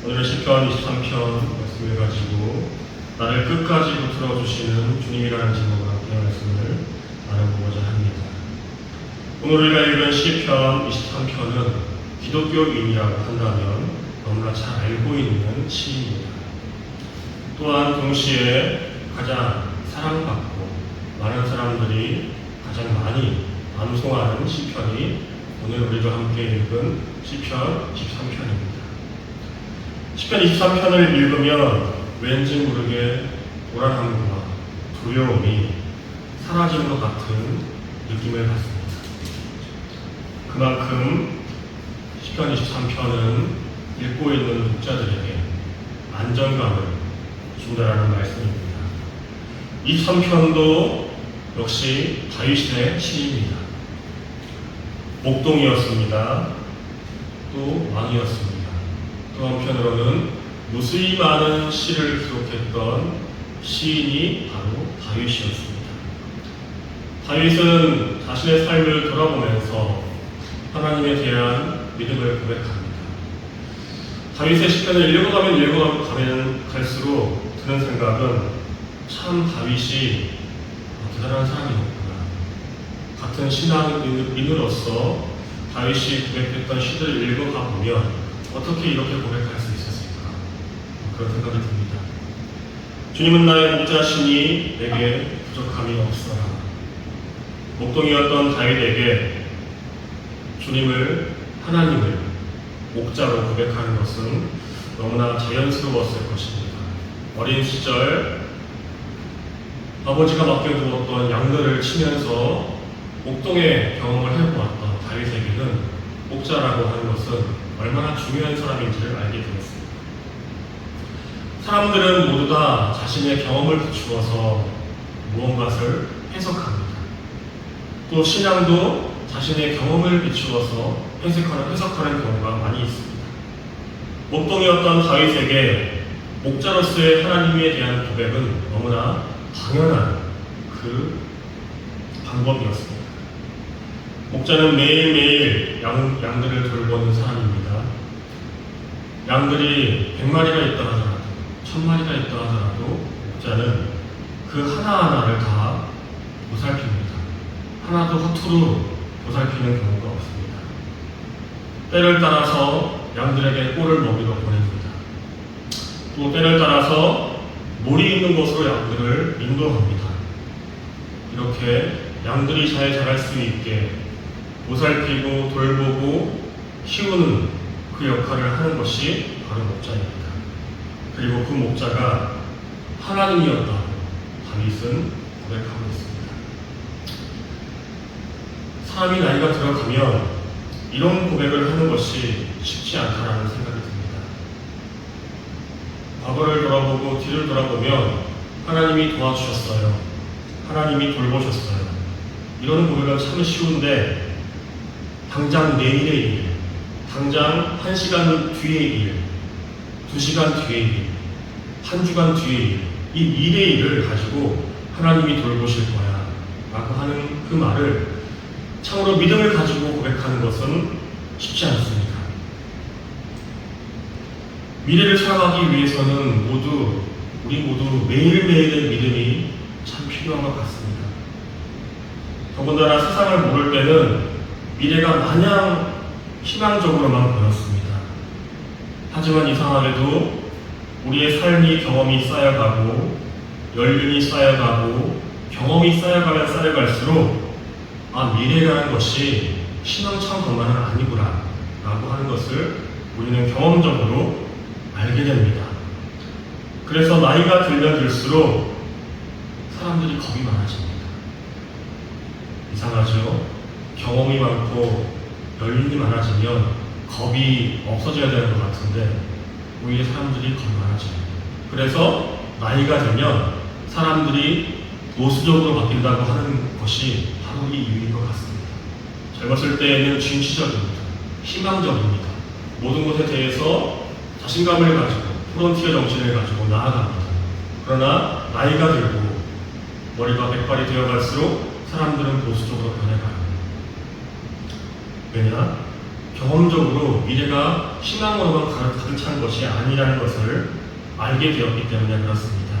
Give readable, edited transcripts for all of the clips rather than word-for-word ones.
오늘은 시편 23편 말씀을 가지고 나를 끝까지 붙들어 주시는 주님이라는 제목으로 함께 말씀을 나눠보고자 합니다. 오늘 우리가 읽은 시편 23편은 기독교인이라고 한다면 너무나 잘 알고 있는 시입니다. 또한 동시에 가장 사랑받고 많은 사람들이 가장 많이 암송하는 시편이 오늘 우리가 함께 읽은 시편 23편입니다. 시편 23편을 읽으면 왠지 모르게 불안함과 두려움이 사라진 것 같은 느낌을 받습니다. 그만큼 시편 23편은 읽고 있는 독자들에게 안정감을 준다라는 말씀입니다. 23편도 역시 다윗의 시입니다. 목동이었습니다. 또 왕이었습니다. 또 한편으로는 무수히 많은 시를 기록했던 시인이 바로 다윗이었습니다. 다윗은 자신의 삶을 돌아보면서 하나님에 대한 믿음을 고백합니다. 다윗의 시편을 읽어가면 갈수록 드는 생각은 참 다윗이 대단한 사람이었구나. 같은 신앙인으로서 다윗이 고백했던 시들을 읽어가 보면 어떻게 이렇게 고백할 수 있었을까? 그런 생각이 듭니다. 주님은 나의 목자시니 내게 부족함이 없어라. 목동이었던 다윗에게 하나님을 목자로 고백하는 것은 너무나 자연스러웠을 것입니다. 어린 시절 아버지가 맡겨두었던 양들을 치면서 목동의 경험을 해보았던 다윗에게는 목자라고 하는 것은 얼마나 중요한 사람인지를 알게 되었습니다. 사람들은 모두 다 자신의 경험을 비추어서 무언가를 해석합니다. 또 신앙도 자신의 경험을 비추어서 해석하는 경우가 많이 있습니다. 목동이었던 다윗에게 목자로서의 하나님에 대한 고백은 너무나 당연한 그 방법이었습니다. 목자는 매일매일 양들을 돌보는 사람입니다. 양들이 100마리가 있다 하더라도 1000마리가 있다 하더라도 목자는 그 하나하나를 다 보살핍니다. 하나도 허투루 보살피는 경우가 없습니다. 때를 따라서 양들에게 꼴을 먹이러 보냅니다. 또 때를 따라서 물이 있는 곳으로 양들을 인도합니다. 이렇게 양들이 잘 자랄 수 있게 보살피고 돌보고 키우는 그 역할을 하는 것이 바로 목자입니다. 그리고 그 목자가 하나님이었다고 다윗은 고백하고 있습니다. 사람이 나이가 들어가면 이런 고백을 하는 것이 쉽지 않다라는 생각이 듭니다. 과거를 돌아보고 뒤를 돌아보면 하나님이 도와주셨어요. 하나님이 돌보셨어요. 이런 고백은 참 쉬운데 당장 내일의 일, 당장 1시간 뒤의 일, 2시간 뒤의 일, 1주간 뒤의 일, 이 미래의 일을 가지고 하나님이 돌보실 거야 라고 하는 그 말을 참으로 믿음을 가지고 고백하는 것은 쉽지 않습니다. 미래를 살아가기 위해서는 우리 모두 매일매일의 믿음이 참 필요한 것 같습니다. 더군다나 세상을 모를 때는 미래가 마냥 희망적으로만 보였습니다. 하지만 이상하게도 우리의 삶이 경험이 쌓여가고 연륜이 쌓여가고 경험이 쌓여갈수록 미래라는 것이 희망찬 것만은 아니구나 라고 하는 것을 우리는 경험적으로 알게 됩니다. 그래서 나이가 들면 들수록 사람들이 겁이 많아집니다. 이상하죠? 경험이 많고 연륜이 많아지면 겁이 없어져야 되는 것 같은데 오히려 사람들이 겁이 많아집니다. 그래서 나이가 들면 사람들이 노수적으로 바뀐다고 하는 것이 바로 이 이유인 것 같습니다. 젊었을 때에는 진취적입니다. 희망적입니다. 모든 것에 대해서 자신감을 가지고 프론티어 정신을 가지고 나아갑니다. 그러나 나이가 들고 머리가 백발이 되어갈수록 사람들은 보수적으로 변해가요. 왜냐? 경험적으로 미래가 희망으로만 가득 찬 것이 아니라는 것을 알게 되었기 때문에 그렇습니다.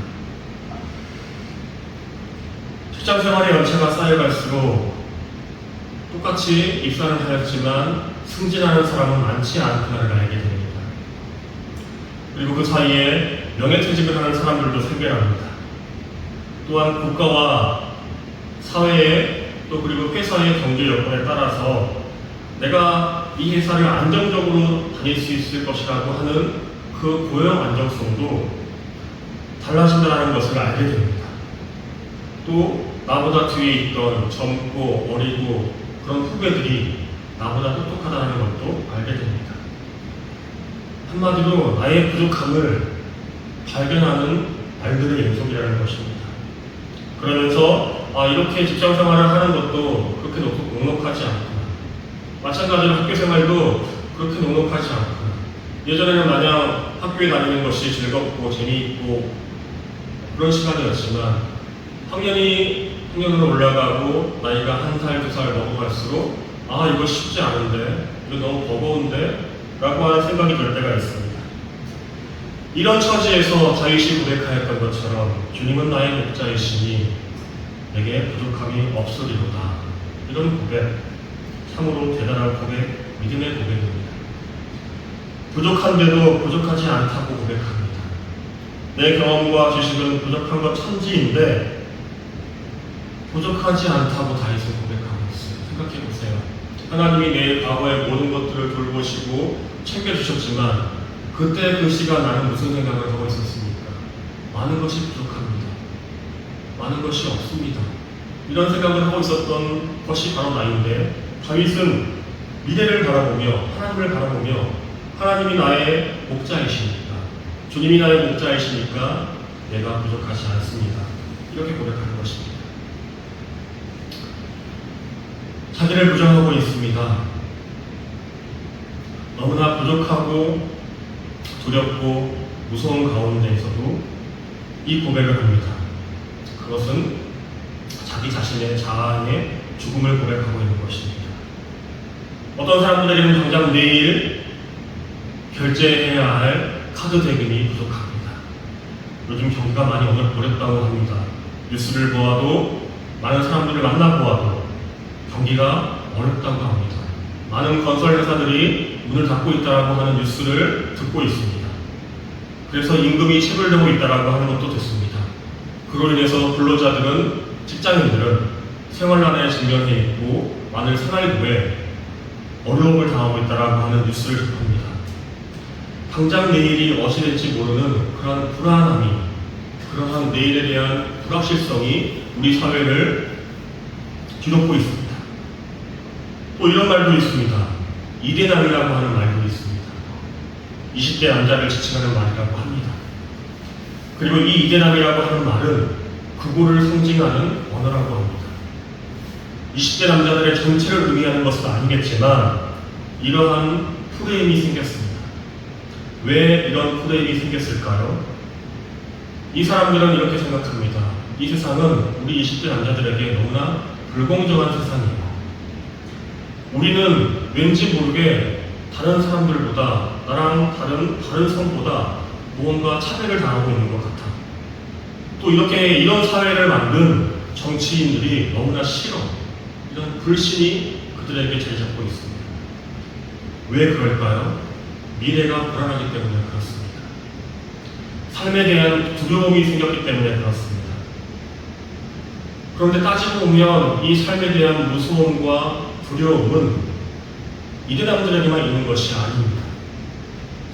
직장 생활의 연차가 쌓여갈수록 똑같이 입사를 하였지만 승진하는 사람은 많지 않구나를 알게 됩니다. 그리고 그 사이에 명예퇴직을 하는 사람들도 생겨납니다. 또한 국가와 사회의 또 그리고 회사의 경제 여건에 따라서 내가 이 회사를 안정적으로 다닐 수 있을 것이라고 하는 그 고용 안정성도 달라진다는 것을 알게 됩니다. 또 나보다 뒤에 있던 젊고 어리고 그런 후배들이 나보다 똑똑하다는 것도 알게 됩니다. 한마디로 나의 부족함을 발견하는 말들의 연속이라는 것입니다. 그러면서 이렇게 직장 생활을 하는 것도 그렇게 녹록하지 않구나. 마찬가지로 학교 생활도 그렇게 녹록하지 않구나. 예전에는 마냥 학교에 다니는 것이 즐겁고 재미있고 그런 시간이었지만 학년으로 올라가고 나이가 1살, 2살 먹어갈수록 이거 쉽지 않은데, 이거 너무 버거운데 라고 하는 생각이 들 때가 있습니다. 이런 처지에서 다윗이 고백하였던 것처럼 주님은 나의 목자이시니 내게 부족함이 없으리로다. 이런 고백, 참으로 대단한 고백, 믿음의 고백입니다. 부족한데도 부족하지 않다고 고백합니다. 내 경험과 지식은 부족한 것 천지인데 부족하지 않다고 다윗은 고백하고 있어요. 생각해 보세요. 하나님이 내 과거의 모든 것들을 돌보시고 챙겨주셨지만 그때 그 시간 나는 무슨 생각을 하고 있었습니까? 많은 것이 부족합니다. 많은 것이 없습니다. 이런 생각을 하고 있었던 것이 바로 나인데 다윗은 미래를 바라보며 하나님을 바라보며 하나님이 나의 목자이시니까 주님이 나의 목자이시니까 내가 부족하지 않습니다. 이렇게 고백하는 것입니다. 자기를 부정하고 있습니다. 너무나 부족하고 두렵고 무서운 가운데에서도 이 고백을 합니다. 그것은 자기 자신의 자아의 죽음을 고백하고 있는 것입니다. 어떤 사람들에게는 당장 내일 결제해야 할 카드 대금이 부족합니다. 요즘 경기가 많이 어렵다고 합니다. 뉴스를 보아도 많은 사람들을 만나보아도 경기가 어렵다고 합니다. 많은 건설 회사들이 문을 닫고 있다고 하는 뉴스를 듣고 있습니다. 그래서 임금이 체불되고 있다고 하는 것도 듣습니다. 그로 인해서 근로자들은 직장인들은 생활난에 직면해 있고 많은 생활고에 어려움을 당하고 있다고 하는 뉴스를 접합니다. 당장 내일이 어찌 될지 모르는 그러한 불안함이, 그러한 내일에 대한 불확실성이 우리 사회를 뒤덮고 있습니다. 또 이런 말도 있습니다. 이대남이라고 하는 말도 있습니다. 20대 남자를 지칭하는 말이라고 합니다. 그리고 이 이대남이라고 하는 말은 극우를 상징하는 언어라고 합니다. 20대 남자들의 전체를 의미하는 것은 아니겠지만 이러한 프레임이 생겼습니다. 왜 이런 프레임이 생겼을까요? 이 사람들은 이렇게 생각합니다. 이 세상은 우리 20대 남자들에게 너무나 불공정한 세상이에요. 우리는 왠지 모르게 다른 사람들보다 나랑 다른 성보다 무언가 차별을 당하고 있는 것 같아. 또 이런 사회를 만든 정치인들이 너무나 싫어. 이런 불신이 그들에게 자리 잡고 있습니다. 왜 그럴까요? 미래가 불안하기 때문에 그렇습니다. 삶에 대한 두려움이 생겼기 때문에 그렇습니다. 그런데 따지고 보면 이 삶에 대한 무서움과 두려움은 이대남들에게만 있는 것이 아닙니다.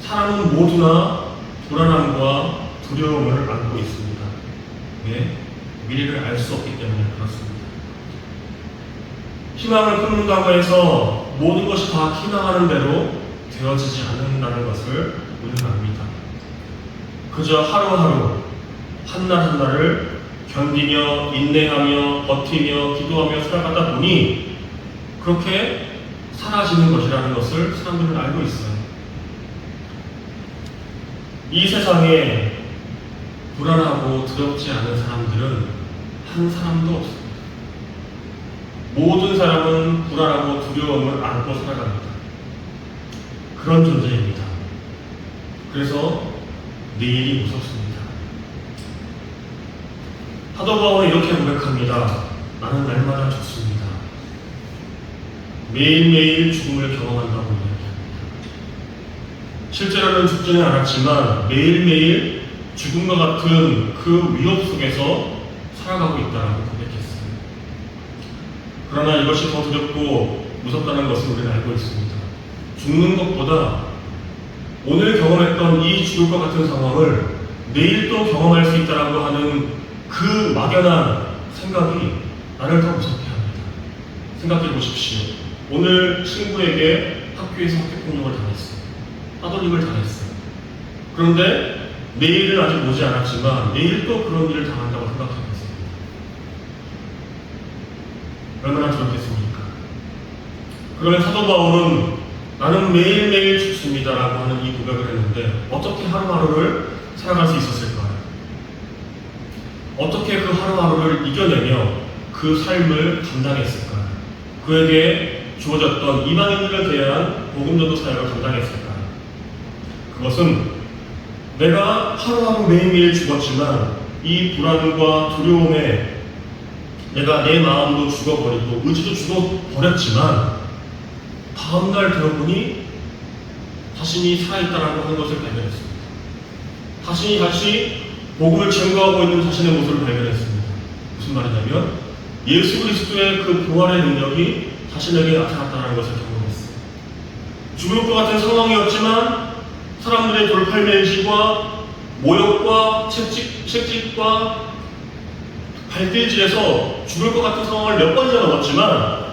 사람은 모두나 불안함과 두려움을 안고 있습니다. 왜? 미래를 알 수 없기 때문에 그렇습니다. 희망을 품는다고 해서 모든 것이 다 희망하는 대로 되어지지 않는다는 것을 우리는 압니다. 그저 하루하루 한날 한날을 견디며 인내하며 버티며 기도하며 살아가다 보니 그렇게 사라지는 것이라는 것을 사람들은 알고 있어요. 이 세상에 불안하고 두렵지 않은 사람들은 한 사람도 없습니다. 모든 사람은 불안하고 두려움을 안고 살아갑니다. 그런 존재입니다. 그래서 내일이 무섭습니다. 사도 바울은 이렇게 고백합니다. 나는 날마다 죽습니다. 매일매일 죽음을 경험한다고 이야기합니다. 실제로는 죽지는 않았지만 매일매일 죽음과 같은 그 위협 속에서 살아가고 있다고 고백했어요. 그러나 이것이 더 두렵고 무섭다는 것을 우리는 알고 있습니다. 죽는 것보다 오늘 경험했던 이 죽을 것 같은 상황을 내일 또 경험할 수 있다고 하는 그 막연한 생각이 나를 더 무섭게 합니다. 생각해 보십시오. 오늘 친구에게 학교에서 학교폭력을 당했어요. 따돌림을 당했어요. 그런데 내일은 아직 오지 않았지만 내일 또 그런 일을 당한다고 생각해 보세요. 얼마나 두렵겠습니까? 그러면 사도 바울은 나는 매일매일 죽습니다라고 하는 이 고백을 했는데 어떻게 하루하루를 살아갈 수 있었을까요? 어떻게 그 하루하루를 이겨내며 그 삶을 감당했을까요? 그에게 주어졌던 이방인들에 대한 복음전도 사역을 감당했을까요? 그것은 내가 하루하루 매일매일 죽었지만 이 불안과 두려움에 내가 내 마음도 죽어버리고 의지도 죽어버렸지만 다음날 들어보니 자신이 살아있다라고 하는 것을 발견했습니다. 자신이 다시 복음을 증거하고 있는 자신의 모습을 발견했습니다. 무슨 말이냐면 예수 그리스도의 그 부활의 능력이 자신에게 나타났다는 것을 경험했어요. 죽을 것 같은 상황이었지만 사람들의 돌팔매질과 모욕과 채찍과 발길질에서 죽을 것 같은 상황을 몇 번이나 넘었지만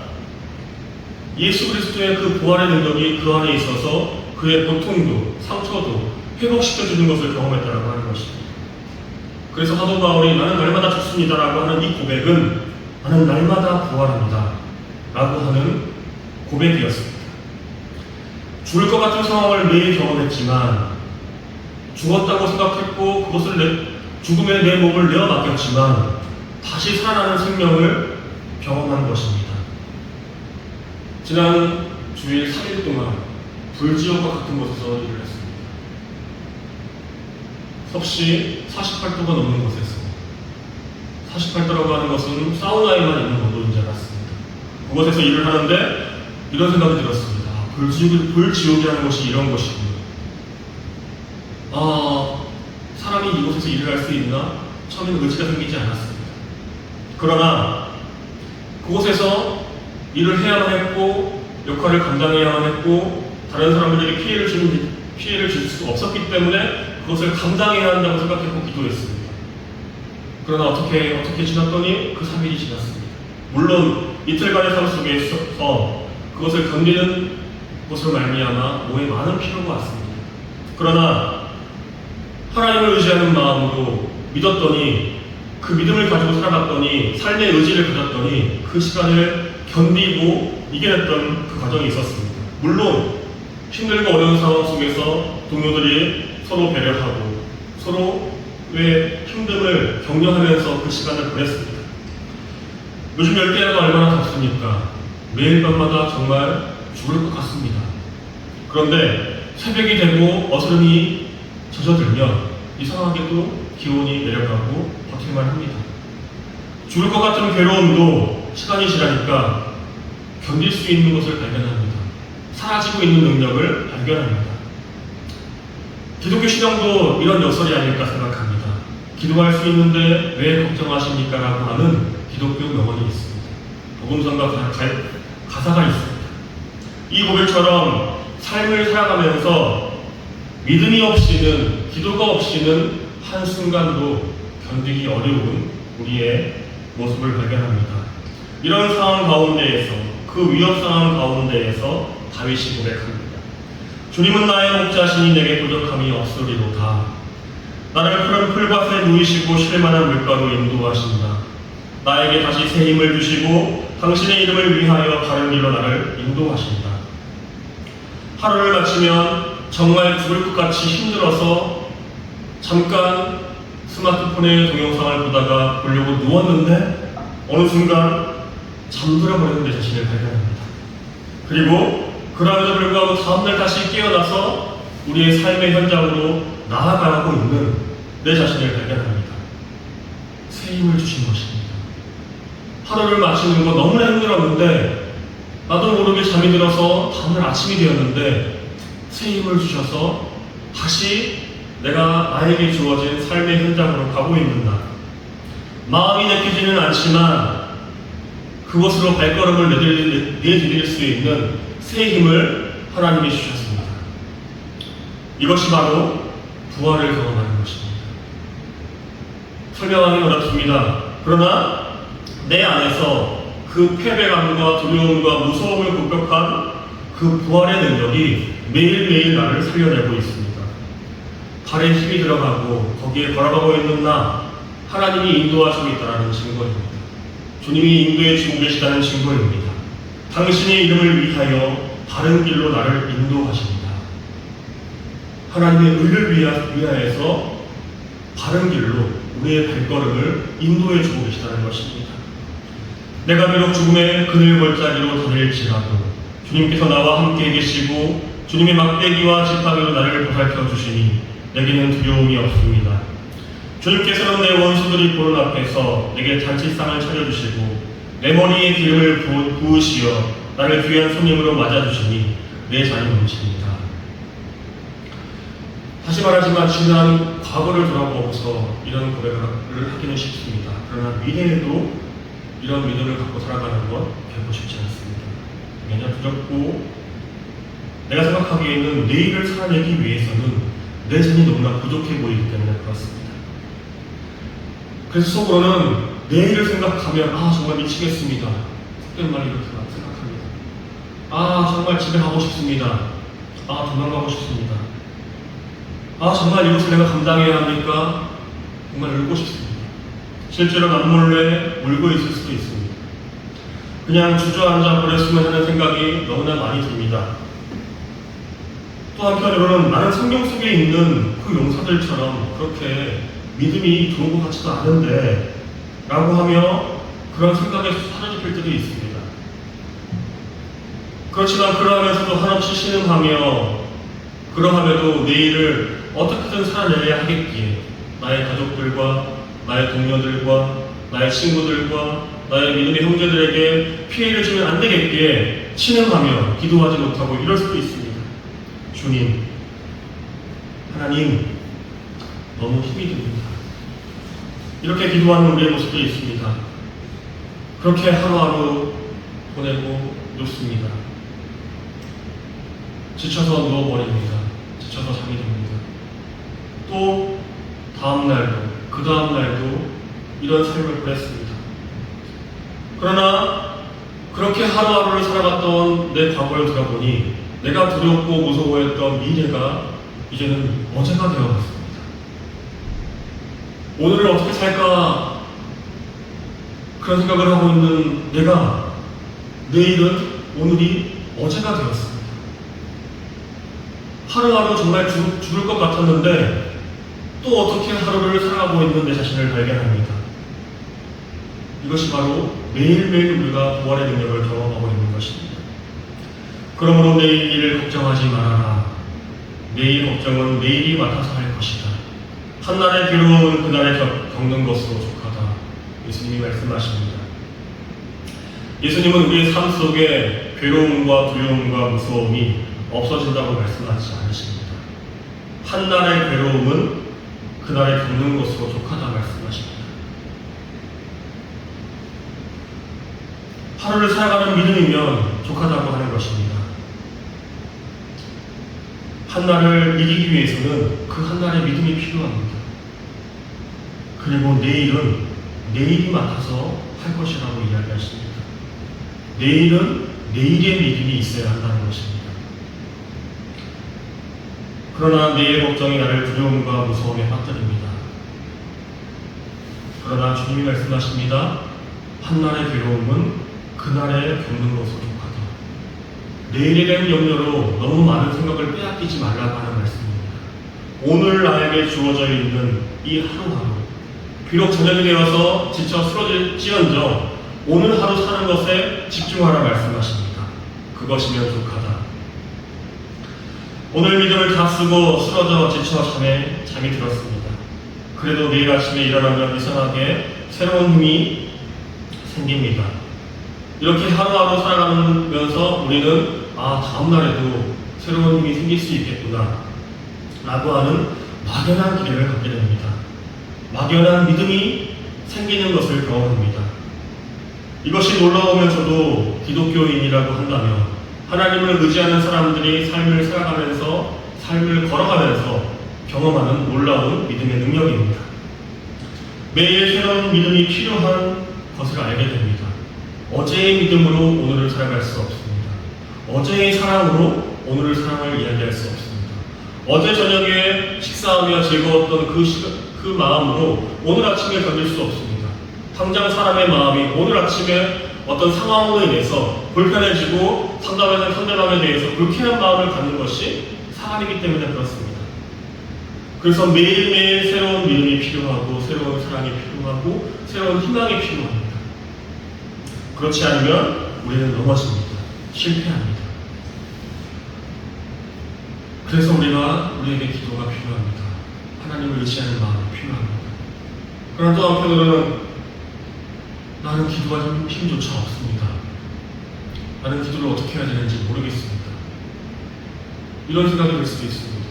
예수 그리스도의 그 부활의 능력이 그 안에 있어서 그의 고통도 상처도 회복시켜주는 것을 경험했다고 하는 것입니다. 그래서 사도 바울이 나는 날마다 죽습니다라고 하는 이 고백은 나는 날마다 부활합니다 라고 하는 고백이었습니다. 죽을 것 같은 상황을 매일 경험했지만 죽었다고 생각했고 그것을 죽음에 내 몸을 내어 맡겼지만 다시 살아나는 생명을 경험한 것입니다. 지난 주일 3일 동안 불지옥과 같은 곳에서 일을 했습니다. 섭씨 48도가 넘는 곳에서 48도라고 하는 것은 사우나에만 있는 온도인 줄 알았습니다. 그곳에서 일을 하는데 이런 생각이 들었습니다. 불지옥이라는 것이 이런 것이군요. 사람이 이곳에서 일을 할 수 있나? 처음에는 의지가 생기지 않았습니다. 그러나 그곳에서 일을 해야만 했고 역할을 감당해야만 했고 다른 사람들에게 피해를 줄 수 없었기 때문에 그것을 감당해야 한다고 생각했고 기도했습니다. 그러나 어떻게 지났더니 그 3일이 지났습니다. 물론 이틀간의 삶 속에서 그것을 견디는 것으로 말미암아 몸에 많은 피로가 왔습니다. 그러나 하나님을 의지하는 마음으로 믿었더니 그 믿음을 가지고 살아갔더니 삶의 의지를 가졌더니 그 시간을 견디고 이겨냈던 그 과정이 있었습니다. 물론 힘들고 어려운 상황 속에서 동료들이 서로 배려하고 서로의 힘듦을 격려하면서 그 시간을 보냈습니다. 요즘 열대야가 얼마나 덥습니까? 매일 밤마다 정말 죽을 것 같습니다. 그런데 새벽이 되고 어스름이 젖어들면 이상하게도 기온이 내려가고 버틸만 합니다. 죽을 것 같은 괴로움도 시간이 지나니까 견딜 수 있는 것을 발견합니다. 사라지고 있는 능력을 발견합니다. 기독교 신앙도 이런 역설이 아닐까 생각합니다. 기도할 수 있는데 왜 걱정하십니까? 라고 하는 기독교 명언이 있습니다. 복음성과 가사가 있습니다. 이 고백처럼 삶을 살아가면서 믿음이 없이는, 기도가 없이는 한순간도 견디기 어려운 우리의 모습을 발견합니다. 이런 상황 가운데에서, 그 위협 상황 가운데에서 다윗이 고백합니다. 주님은 나의 목자시니 내게 부족함이 없으리로다. 나를 푸른 풀밭에 누이시고 쉴만한 물가로 인도하신다. 나에게 다시 새 힘을 주시고 당신의 이름을 위하여 바른 길로 나를 인도하신다. 하루를 마치면 정말 죽을 것 같이 힘들어서 잠깐 스마트폰의 동영상을 보다가 보려고 누웠는데 어느 순간 잠들어 버리는 내 자신을 발견합니다. 그리고 그럼에도 불구하고 다음날 다시 깨어나서 우리의 삶의 현장으로 나아가고 있는 내 자신을 발견합니다. 새 힘을 주신 것입니다. 하루를 마치는 거 너무나 힘들었는데 나도 모르게 잠이 들어서 다음날 아침이 되었는데 새 힘을 주셔서 다시 내가 나에게 주어진 삶의 현장으로 가고 있는 날, 마음이 내키지는 않지만 그곳으로 발걸음을 내디딜 수 있는 새 힘을 하나님이 주셨습니다. 이것이 바로 부활을 경험하는 것입니다. 설명하기 어렵습니다. 그러나 내 안에서 그 패배감과 두려움과 무서움을 극복한 그 부활의 능력이 매일매일 나를 살려내고 있습니다. 발에 힘이 들어가고 거기에 걸어가고 있는 나, 하나님이 인도하시고 있다는 증거입니다. 주님이 인도해 주고 계시다는 증거입니다. 당신의 이름을 위하여 바른 길로 나를 인도하십니다. 하나님의 의를 위하여서 바른 길로 우리의 발걸음을 인도해 주고 계시다는 것입니다. 내가 비록 죽음의 그늘 골짜기로 다닐지라도 주님께서 나와 함께 계시고 주님의 막대기와 지팡이로 나를 보살펴 주시니 내게는 두려움이 없습니다. 주님께서는 내 원수들이 보는 앞에서 내게 잔치상을 차려주시고 내 머리에 기름을 부으시어 나를 귀한 손님으로 맞아주시니 내 잔이 넘칩니다. 다시 말하지만 지난 과거를 돌아보면서 이런 고백을 하기는 쉽습니다. 그러나 미래에도 이런 믿음을 갖고 살아가는 건 결코 쉽지 않습니다. 왜냐 두렵고 내가 생각하기에는 내일을 살아내기 위해서는 내 잔이 너무나 부족해 보이기 때문에 그렇습니다. 그래서 속으로는 내일을 생각하면 정말 미치겠습니다. 속된 말이 이렇게 생각합니다. 정말 집에 가고 싶습니다. 도망가고 싶습니다. 정말 이것을 내가 감당해야 합니까? 정말 울고 싶습니다. 실제로 남몰래 울고 있을 수도 있습니다. 그냥 주저앉아 버렸으면 하는 생각이 너무나 많이 듭니다. 또 한편으로는 나는 성경 속에 있는 그 용사들처럼 그렇게 믿음이 좋은 것 같지도 않은데 라고 하며 그런 생각에 사로잡힐 때도 있습니다. 그렇지만 그러하면서도 한없이 신음하며 그러함에도 내일을 어떻게든 살아내야 하겠기에 나의 가족들과 나의 동료들과 나의 친구들과 나의 믿음의 형제들에게 피해를 주면 안 되겠기에 신음하며 기도하지 못하고 이럴 수도 있습니다. 주님, 하나님, 너무 힘이 듭니다. 이렇게 기도하는 우리의 모습도 있습니다. 그렇게 하루하루 보내고 눕습니다. 지쳐서 누워버립니다. 지쳐서 잠이 듭니다. 또 다음날도 그 다음날도 이런 삶을 보냈습니다. 그러나 그렇게 하루하루를 살아갔던 내 과거를 돌아보니 내가 두렵고 무서워했던 미래가 이제는 어제가 되어갔습니다. 오늘을 어떻게 살까 그런 생각을 하고 있는 내가 내일은 오늘이 어제가 되었습니다. 하루하루 정말 죽을 것 같았는데 또 어떻게 하루를 살아가고 있는 내 자신을 발견합니다. 이것이 바로 매일매일 우리가 부활의 능력을 경험하고 있는 것입니다. 그러므로 내일 일을 걱정하지 말아라. 내일 걱정은 내일이 맡아서 할 것이다. 한날의 괴로움은 그날에 겪는 것으로 족하다. 예수님이 말씀하십니다. 예수님은 우리의 삶 속에 괴로움과 두려움과 무서움이 없어진다고 말씀하지 않으십니다. 한날의 괴로움은 그날에 겪는 것으로 족하다 말씀하십니다. 하루를 살아가는 믿음이면 족하다고 하는 것입니다. 한날을 이기기 위해서는 그 한날의 믿음이 필요합니다. 그리고 내일은 내일이 맡아서 할 것이라고 이야기하십니다. 내일은 내일의 믿음이 있어야 한다는 것입니다. 그러나 내일 걱정이 나를 두려움과 무서움에 빠뜨립니다. 그러나 주님이 말씀하십니다. 한날의 괴로움은 그날에 겪는 것으로 족하다. 내일에 대한 염려로 너무 많은 생각을 빼앗기지 말라고 하는 말씀입니다. 오늘 나에게 주어져 있는 이 하루하루, 비록 저녁이 되어서 지쳐 쓰러질지언정 오늘 하루 사는 것에 집중하라 말씀하십니다. 그것이면 족하다. 오늘 믿음을 다 쓰고 쓰러져 지쳐 잠이 들었습니다. 그래도 내일 아침에 일어나면 이상하게 새로운 힘이 생깁니다. 이렇게 하루하루 살아가면서 우리는 다음날에도 새로운 힘이 생길 수 있겠구나 라고 하는 막연한 기대를 갖게 됩니다. 막연한 믿음이 생기는 것을 경험합니다. 이것이 놀라우면서도 기독교인이라고 한다면 하나님을 의지하는 사람들이 삶을 걸어가면서 경험하는 놀라운 믿음의 능력입니다. 매일 새로운 믿음이 필요한 것을 알게 됩니다. 어제의 믿음으로 오늘을 살아갈 수 없습니다. 어제의 사랑으로 오늘의 사랑을 이야기할 수 없습니다. 어제 저녁에 식사하며 즐거웠던 그 마음으로 오늘 아침에 견딜 수 없습니다. 당장 사람의 마음이 오늘 아침에 어떤 상황으로 인해서 불편해지고 상대방에 대해서 불쾌한 마음을 갖는 것이 사람이기 때문에 그렇습니다. 그래서 매일매일 새로운 믿음이 필요하고 새로운 사랑이 필요하고 새로운 희망이 필요합니다. 그렇지 않으면 우리는 넘어집니다. 실패합니다. 그래서 우리에게 기도가 필요합니다. 하나님을 의지하는 마음이 필요합니다. 그러나 또 한편으로는 나는 기도할 힘조차 없습니다. 나는 기도를 어떻게 해야 되는지 모르겠습니다. 이런 생각이 들 수도 있습니다.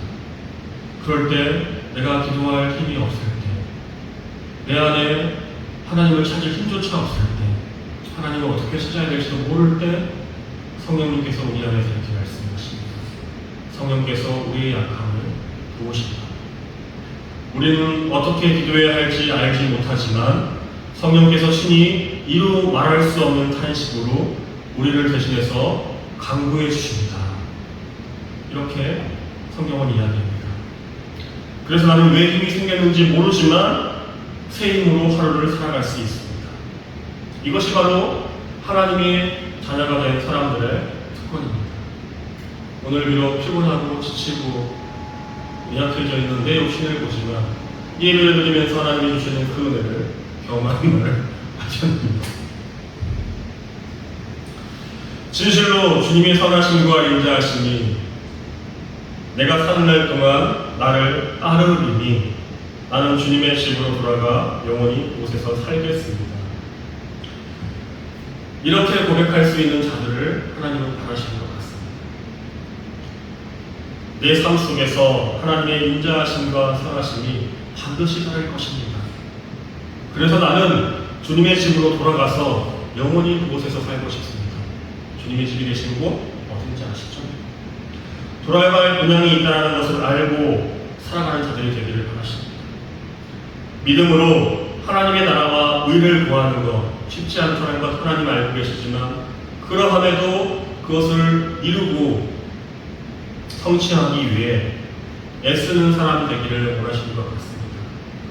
그럴 때 내가 기도할 힘이 없을 때, 내 안에 하나님을 찾을 힘조차 없을 때, 하나님을 어떻게 찾아야 될지도 모를 때 성령님께서 우리 안에서 이렇게 말씀하십니다. 성령께서 우리의 약함을 도우십니다. 우리는 어떻게 기도해야 할지 알지 못하지만 성령께서 친히 이루 말할 수 없는 탄식으로 우리를 대신해서 강구해 주십니다. 이렇게 성경은 이야기합니다. 그래서 나는 왜 힘이 생겼는지 모르지만 새 힘으로 하루를 살아갈 수 있습니다. 이것이 바로 하나님의 자녀가 된 사람들의 특권입니다. 오늘 비록 피곤하고 지치고 연약해져 있는 내 욕심을 보지만 예배를 드리면서 하나님이 주시는 그 은혜를 경험하는 말을 하셨습니다. 진실로 주님의 선하심과 인자하심이 내가 사는 날 동안 나를 따르리니 나는 주님의 집으로 돌아가 영원히 그곳에서 살겠습니다. 이렇게 고백할 수 있는 자들을 하나님은 바라시는 것 같습니다. 내 삶 속에서 하나님의 인자하심과 선하심이 반드시 살아갈 것입니다. 그래서 나는 주님의 집으로 돌아가서 영원히 그곳에서 살고 싶습니다. 주님의 집이 계신 곳 어딘지 아시죠? 돌아갈 본향이 있다는 것을 알고 살아가는 자들이 되기를 바라십니다. 믿음으로 하나님의 나라와 의를 구하는 것 쉽지 않다는 것 하나님 알고 계시지만 그러함에도 그것을 이루고 성취하기 위해 애쓰는 사람이 되기를 원하시는 것 같습니다.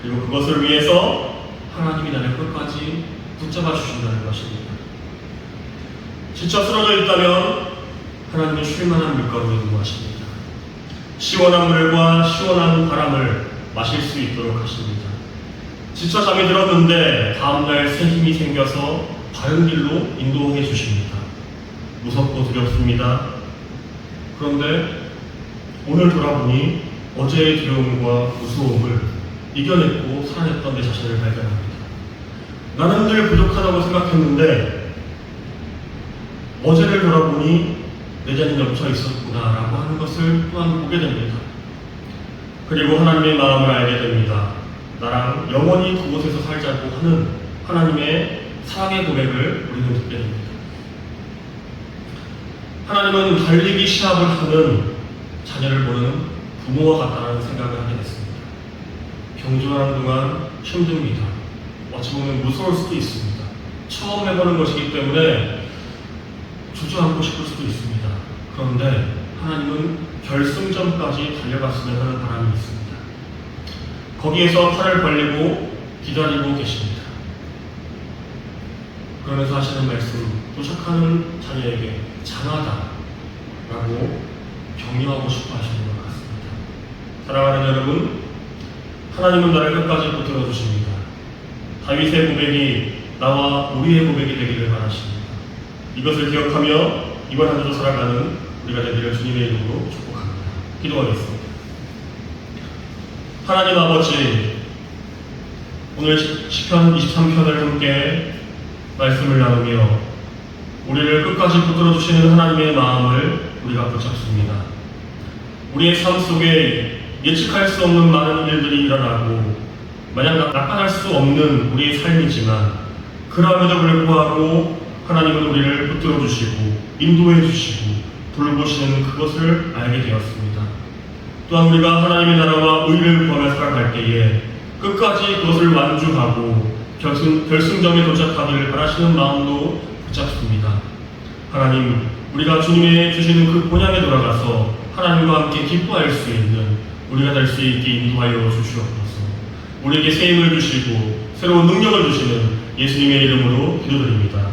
그리고 그것을 위해서 하나님이 나를 끝까지 붙잡아 주신다는 것입니다. 지쳐 쓰러져 있다면 하나님은 쉴만한 밀가루에 인도하십니다. 시원한 물과 시원한 바람을 마실 수 있도록 하십니다. 지쳐 잠이 들었는데 다음날 새 힘이 생겨서 바른 길로 인도해 주십니다. 무섭고 두렵습니다. 그런데 오늘 돌아보니 어제의 두려움과 무서움을 이겨냈고 살아냈던 내 자신을 발견합니다. 나는 늘 부족하다고 생각했는데 어제를 돌아보니 내 자신이 엎쳐 있었구나 라고 하는 것을 또한 보게 됩니다. 그리고 하나님의 마음을 알게 됩니다. 나랑 영원히 그곳에서 살자고 하는 하나님의 사랑의 고백을 우리는 듣게 됩니다. 하나님은 달리기 시합을 하는 자녀를 보는 부모와 같다는 생각을 하게 됐습니다. 경주하는 동안 힘듭니다. 어찌 보면 무서울 수도 있습니다. 처음 해보는 것이기 때문에 주저앉고 싶을 수도 있습니다. 그런데 하나님은 결승점까지 달려갔으면 하는 바람이 있습니다. 거기에서 팔을 벌리고 기다리고 계십니다. 그러면서 하시는 말씀, 도착하는 자녀에게 장하다라고 격려하고 싶어 하시는 것 같습니다. 사랑하는 여러분, 하나님은 나를 끝까지 붙들어 주십니다. 다윗의 고백이 나와 우리의 고백이 되기를 바라십니다. 이것을 기억하며 이번 한 주도 살아가는 우리가 되기를 주님의 이름으로 축복합니다. 기도하겠습니다. 하나님 아버지, 오늘 시편 23편을 함께 말씀을 나누며 우리를 끝까지 붙들어 주시는 하나님의 마음을 우리가 붙잡습니다. 우리의 삶 속에 예측할 수 없는 많은 일들이 일어나고 마냥 나타날 수 없는 우리의 삶이지만 그럼에도 불구하고 하나님은 우리를 붙들어 주시고 인도해 주시고 돌보시는 그것을 알게 되었습니다. 또한 우리가 하나님의 나라와 의를 구하며 살아갈 때에 끝까지 그것을 완주하고 결승점에 도착하기를 바라시는 마음도 붙잡습니다. 하나님, 우리가 주님의 주시는 그 본향에 돌아가서 하나님과 함께 기뻐할 수 있는 우리가 될 수 있게 인도하여 주시옵소서. 우리에게 새 힘을 주시고 새로운 능력을 주시는 예수님의 이름으로 기도드립니다.